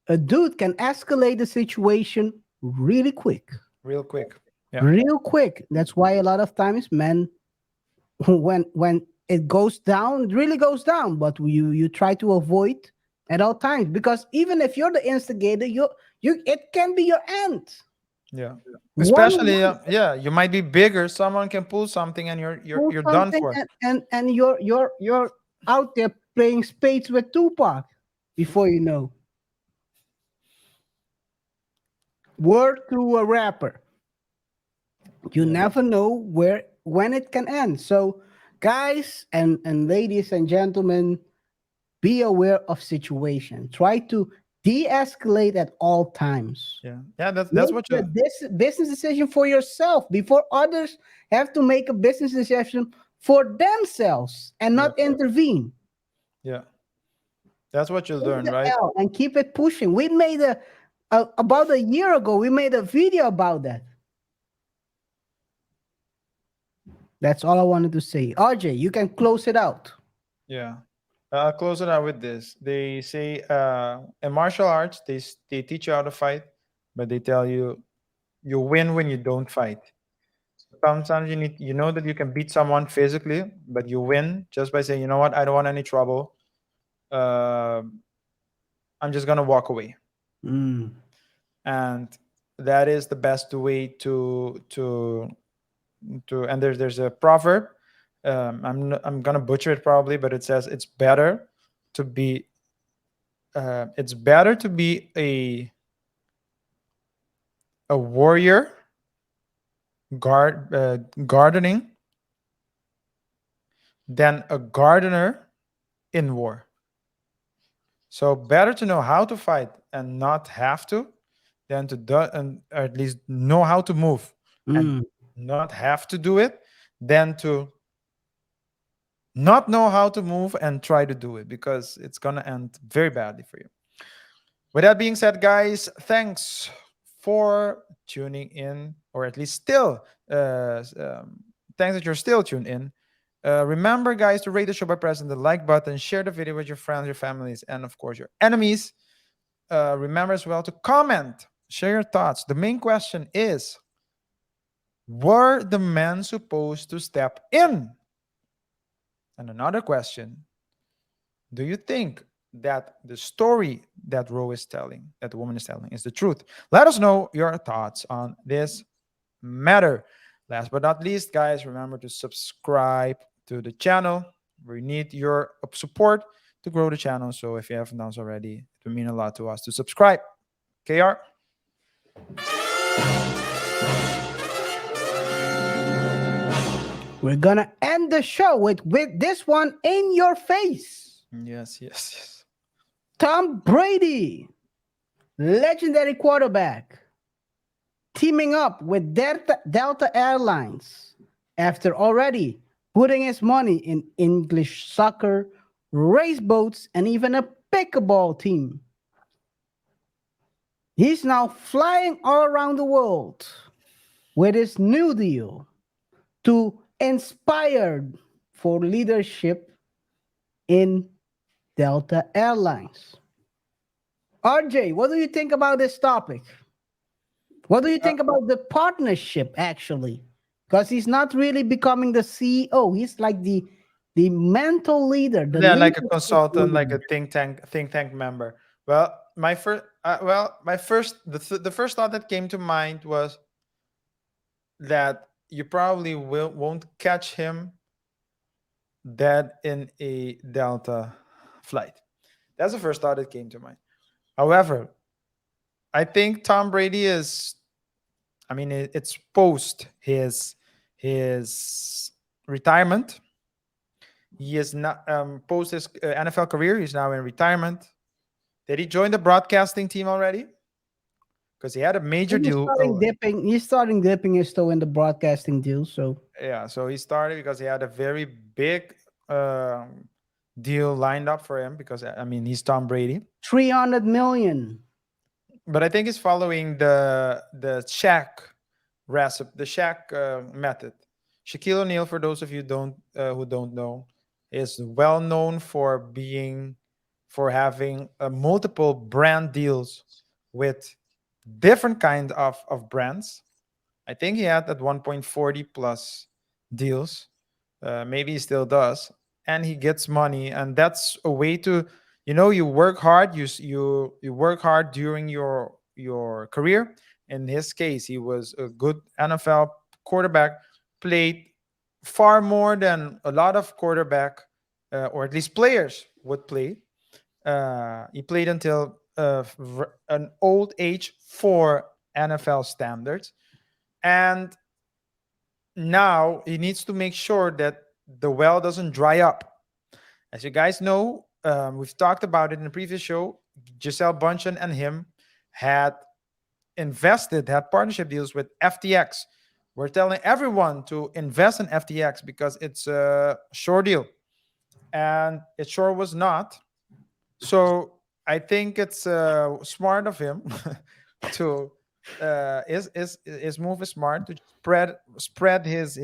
a dude can escalate the situation really quick. Real quick. Yeah. Real quick. That's why a lot of times men, when it goes down, it really goes down, but you try to avoid at all times, because even if you're the instigator, you it can be your aunt. Yeah. One Especially, word, yeah, you might be bigger. Someone can pull something, and pull you're done something, for. and you're out there playing spades with Tupac before you know. Word to a rapper. You Yeah. never know where when it can end. So guys and ladies and gentlemen, be aware of situation. Try to de-escalate at all times. Yeah. Yeah. That's Make what the you. business decision for yourself before others have to make a business decision for themselves and Yeah. not intervene. Yeah. That's what you Take learn, the right? L and keep it pushing. We made about a year ago, we made a video about that. That's all I wanted to say. RJ, you can close it out. Yeah. I'll close it out with this. They say in martial arts, they teach you how to fight, but they tell you you win when you don't fight. Sometimes you know that you can beat someone physically, but you win just by saying, you know what, I don't want any trouble. Uh, I'm just gonna walk away, Mm. and that is the best way to. And there's a proverb. I'm gonna butcher it probably, but it says to be it's better to be a warrior gardening than a gardener in war. So better to know how to fight and not have to than to do, and or at least know how to move and Mm. not have to do it than to not know how to move and try to do it, because it's gonna end very badly for you. With that being said, guys, thanks for tuning in, or at least still, thanks that you're still tuned in. Remember, guys, to rate the show by pressing the like button, share the video with your friends, your families, and of course, your enemies. Remember as well to comment, share your thoughts. The main question is, were the men supposed to step in? And another question, do you think that the story that Rho is telling, that the woman is telling, is the truth? Let us know your thoughts on this matter. Last but not least, guys, remember to subscribe to the channel. We need your support to grow the channel. So if you haven't done so already, it would mean a lot to us to subscribe. KR? We're gonna end the show with this one in your face. Yes, yes, yes. Tom Brady, legendary quarterback, teaming up with Delta Airlines after already putting his money in English soccer, race boats, and even a pickleball team. He's now flying all around the world with his new deal to inspire for leadership in Delta Airlines. RJ, what do you think about this topic? What do you think about the partnership actually? Because he's not really becoming the CEO. He's like the mental leader, the Yeah, like a leadership consultant, like leader. a think tank member. Well, the first thought that came to mind was that you probably won't catch him dead in a Delta flight. That's the first thought that came to mind. However, I think Tom Brady is. I mean, it's post his retirement. He is not post his NFL career. He's now in retirement. Did he join the broadcasting team already? Because he had a major He's deal. starting dipping. He's starting dipping his toe in the broadcasting deal. So Yeah, so he started because he had a very big deal lined up for him because I mean he's Tom Brady. 300 million. But I think he's following the Shaq recipe, the Shaq method. Shaquille O'Neal, for those of you don't who don't know, is well known for having multiple brand deals with different kind of brands. I think he had at 1.40 plus deals. Maybe he still does, and he gets money, and that's a way to, you work hard. You work hard during your career. In his case, he was a good NFL quarterback, played far more than a lot of quarterback, or at least players would play. He played until an old age for NFL standards, and now he needs to make sure that the well doesn't dry up. As you guys know, we've talked about it in the previous show. Giselle Bundchen and him had had partnership deals with FTX. We're telling everyone to invest in FTX because it's a sure deal, and it sure was not. So I think it's smart of him to his move is smart to spread his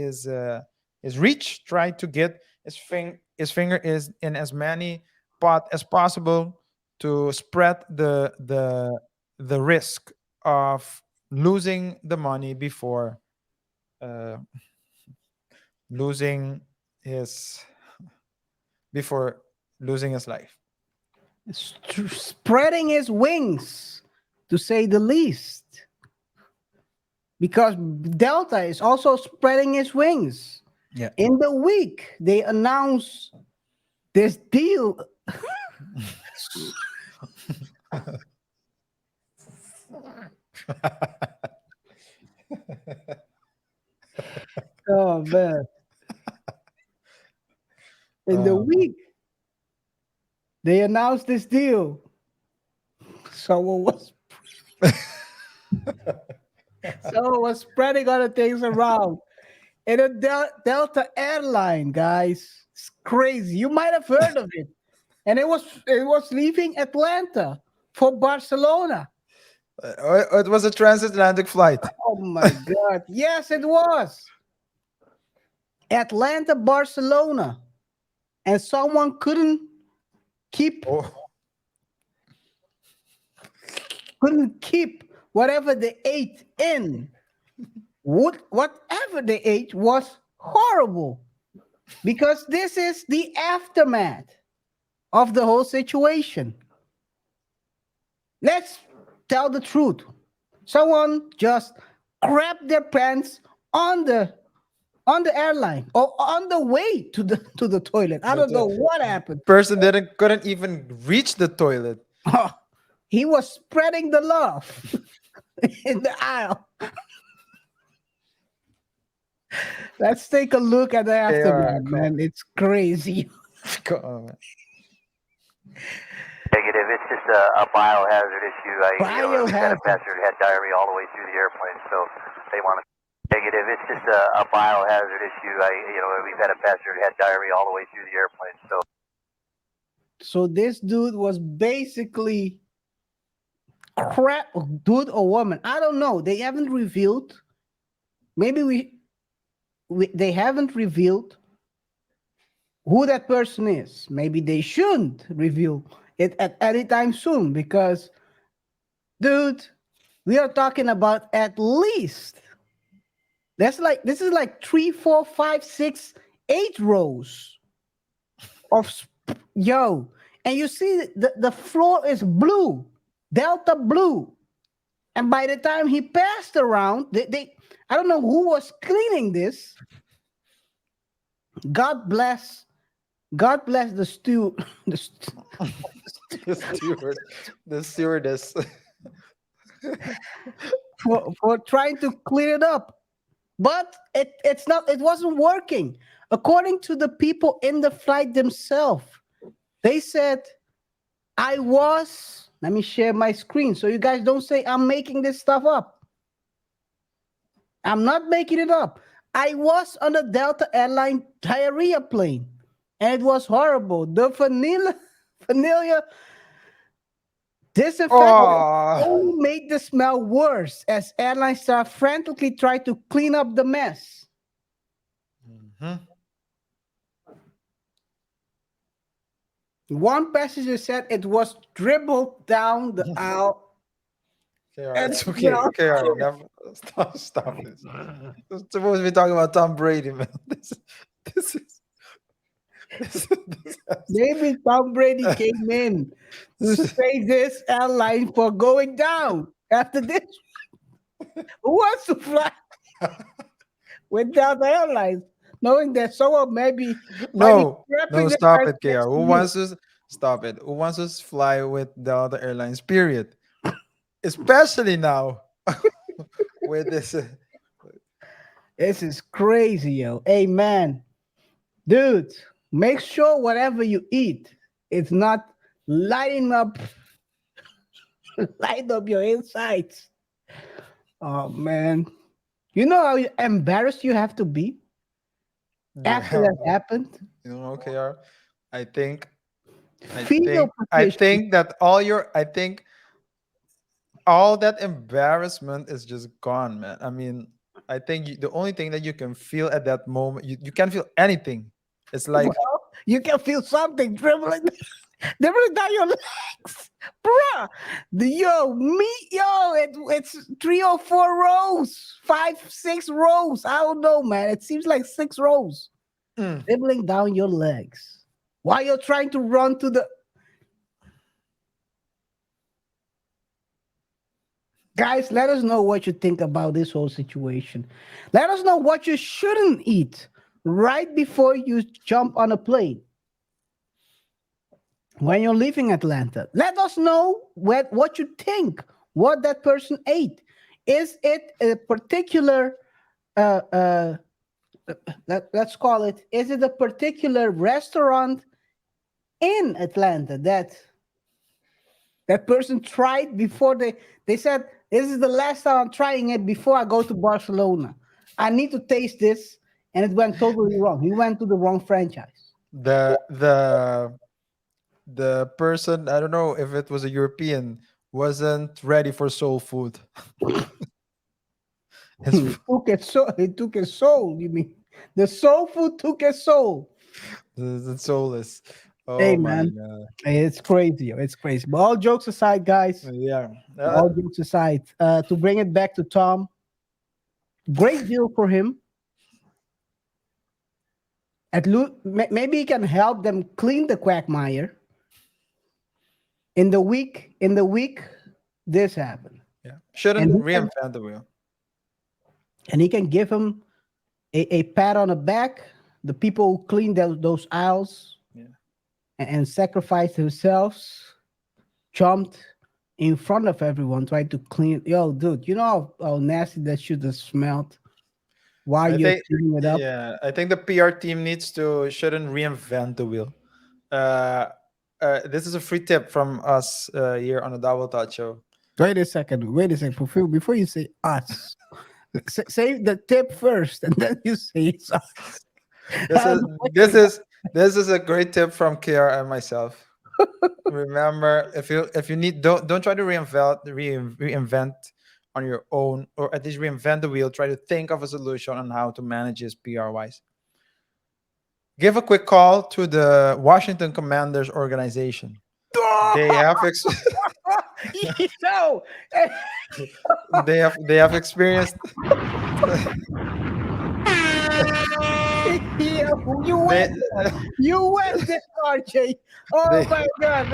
reach, try to get his finger is in as many pot as possible to spread the risk of losing the money before uh, losing his before losing his life. Spreading his wings, to say the least. Because Delta is also spreading his wings. Yeah. In the week, they announced this deal. Oh man. In the Um, week, they announced this deal. Someone was someone was spreading other things around. In a Delta airline, guys. It's crazy. You might have heard of it. And it was leaving Atlanta for Barcelona. it was a transatlantic flight. Oh my god. Yes, it was. Atlanta, Barcelona. And someone keep Oh, couldn't keep whatever they ate in. Whatever they ate was horrible because this is the aftermath of the whole situation. Let's tell the truth. Someone just grabbed their pants on the airline or on the way to the toilet. I but don't know the what happened. person couldn't even reach the toilet. He was spreading the love in the aisle. Let's take a look at the aftermath, cool. man. It's crazy. Come on, man. Negative. It's just a biohazard issue. We've had a Biohazard. passenger who had diarrhea all the way through the airplane, so they want to. Negative. It's just a biohazard issue. We've had a passenger who had diarrhea all the way through the airplane, so. So this dude was basically crap, dude or woman. I don't know. They haven't revealed. Maybe they haven't revealed who that person is. Maybe they shouldn't reveal it at any time soon because, dude, we are talking about at least this is like 3, 4, 5, 6, 8 rows of yo, and you see the floor is blue, Delta blue, and by the time he passed around, they I don't know who was cleaning this. God bless the stew. The stewardess. for trying to clean it up. But it wasn't working. According to the people in the flight themselves, they said, let me share my screen so you guys don't say I'm making this stuff up. I'm not making it up. I was on a Delta airline diarrhea plane, and it was horrible. The vanilla disinfectant Oh, only made the smell worse as airline staff frantically tried to clean up the mess. mhm. One passenger said it was dribbled down the aisle KR, and it's okay. smelled. KR, never stop this. We're supposed to be talking about Tom Brady, man. This is this is Maybe Tom Brady came in to save this airline for going down. After this, who wants to fly with Delta Airlines, knowing that someone might be no, trapping no, the stop person it, next KR. to Who you. wants to stop it? Who wants to fly with the other airlines? Period. Especially now with this. This is crazy, yo. Hey, man, dude, make sure whatever you eat, it's not lighting up, light up your insides. Oh man, you know how embarrassed you have to be after Yeah, that happened. KR. I think Female I petition. think that all that embarrassment is just gone, man. I mean, I think the only thing that you can feel at that moment, you can't feel anything. It's like, Well, you can feel something dribbling, dribbling down your legs, bruh. It's 3 or 4 rows, 5, 6 rows. I don't know, man. It seems like 6 rows mm, dribbling down your legs while you're trying to run to the. Guys, let us know what you think about this whole situation. Let us know what you shouldn't eat right before you jump on a plane when you're leaving Atlanta. Let us know what you think, what that person ate. Is it a particular, uh, uh, let's call it, is it a particular restaurant in Atlanta that person tried before they said, this is the last time I'm trying it before I go to Barcelona. I need to taste this. And it went totally wrong. He went to the wrong franchise. the the the person, I don't know if it was a European, wasn't ready for soul food. His It took his soul, you mean? The soul food took his soul. the soulless. Hey Oh my man, god. it's crazy. It's crazy. But all jokes aside, guys, Yeah. all jokes aside, to bring it back to Tom, great deal for him. Maybe he can help them clean the quagmire. In the week, this happened, Yeah. and Shouldn't he can reinvent the wheel. give him a pat on the back. The people who cleaned those aisles Yeah. and sacrificed themselves, jumped in front of everyone, tried to clean. Yo, dude, you know how nasty that should have smelled while I you're think cleaning it up. yeah, I think the PR team shouldn't reinvent the wheel. Uh, this is a free tip from us here on the Double Touch Show. Wait a second. Wait a second. Before you say us, say the tip first, and then you say it's us. This I is don't know what this you is this is a great tip from KR and myself. Remember, if you need, don't try to reinvent on your own, or at least reinvent the wheel. Try to think of a solution on how to manage this PR wise. Give a quick call to the Washington Commanders organization. They have you know, they have experienced yeah, you they went there. You went there, RJ. Oh they my God.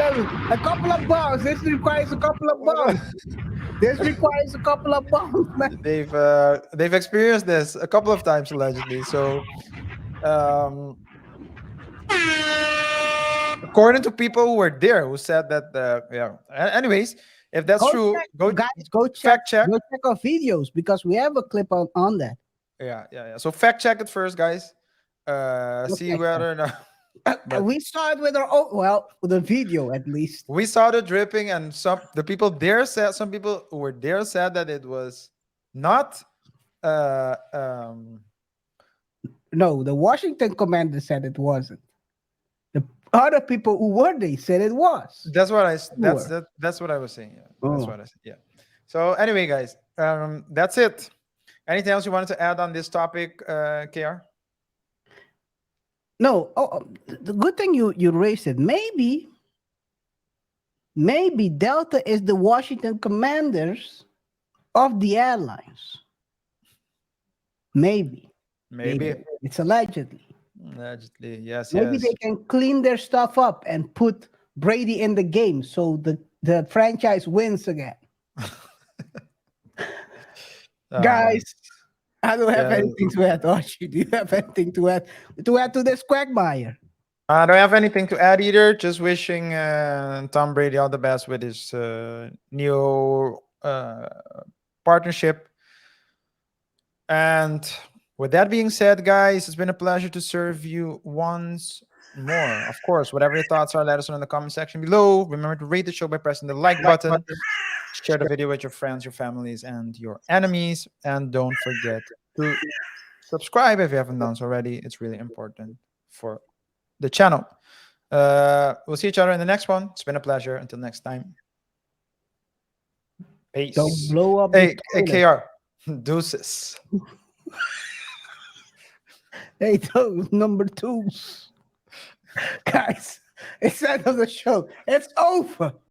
A couple of balls. This requires a couple of balls. This requires a couple of balls, man. they've experienced this a couple of times allegedly. So um according to people who were there, who said that yeah. Anyways, if that's Go true, check, go guys. Go check. fact check. Go check our videos because we have a clip on that. Yeah. So fact check it first, guys. See Okay. whether or not. But We saw it with our own, well, the video at least. we saw the dripping, and some people who were there said that it was not. Uh, um, No, the Washington commander said it wasn't. Other people who were they said it was. That's what Were. that's what I was saying. Yeah, that's Oh. what I said. Yeah. So anyway, guys, that's it. Anything else you wanted to add on this topic, KR? No, the good thing you raised it. Maybe Delta is the Washington Commanders of the airlines. Maybe. Maybe. It's allegedly. Allegedly, yes, Maybe yes. they can clean their stuff up and put Brady in the game so the franchise wins again. Guys, I don't have yes. anything to add. Archie, do you have anything to add to this quagmire? I don't have anything to add either. Just wishing Tom Brady all the best with his new partnership. And with that being said, guys, it's been a pleasure to serve you once more. Of course, whatever your thoughts are, let us know in the comment section below. Remember to rate the show by pressing the like button. Share the video with your friends, your families, and your enemies. And don't forget to subscribe if you haven't done so already. It's really important for the channel. We'll see each other in the next one. It's been a pleasure. Until next time. Peace. Don't blow up Hey, the toilet. KR. Deuces. Hey, those number twos. Guys, it's the end of the show. It's over.